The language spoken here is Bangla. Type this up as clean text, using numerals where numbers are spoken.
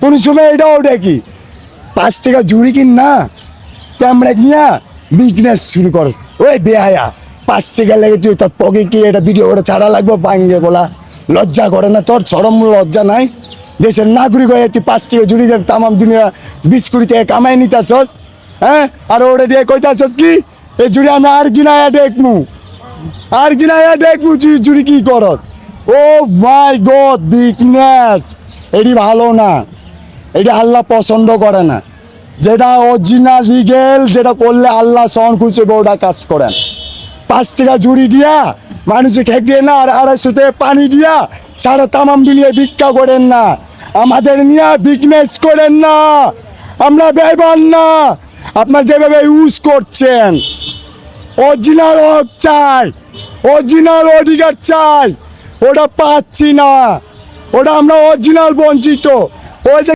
কোন সময় এটা ওটা কি 5 টাকা জুড়ি কিন না ক্যামেরা নিয়া বিজনেস শুরু কর। ওই বেহায়া 5 টাকা লেগে তুই তোর পকে কি এটা ভিডিও করে ছাড়া লাগবে ভাঙ্গে বলা লজ্জা করে না তোর? চরম লজ্জা নাই? দেশের নাগরিক হয়ে যাচ্ছি 5 টাকা জুড়ি তামাম দুনিয়া 20 কোটি টাকা কামাই নিতেছস। হ্যাঁ আর ওটা দিয়ে কইতাছস কি এই জুড়ি আমি আর জিনায়া দেখমু আর জিনায়া দেখমু জুড়ি কি করত। ও মাই গড বিজনেস এটি ভালো না, এটা আল্লাহ পছন্দ করে না। যেটা অরিজিনাল লিগেল যেটা করলে আল্লাহ সহন খুশি ওটা কাজ করেন। 5 টাকা জুড়ি দিয়া মানুষে খেক দিয়ে না আর 250 টাকা পানি দিয়া সারা তামাম দুনিয়ায় ভিক্ষা করেন না, আমাদের নিয়ে বিজনেস করেন না। আমরা বেইমান না, আপনার যেভাবে ইউজ করছেন। অরিজিনাল হক চাই, অরিজিনাল অধিকার চাই, ওটা পাচ্ছি না, ওটা আমরা অরিজিনাল বঞ্চিত। ওই যে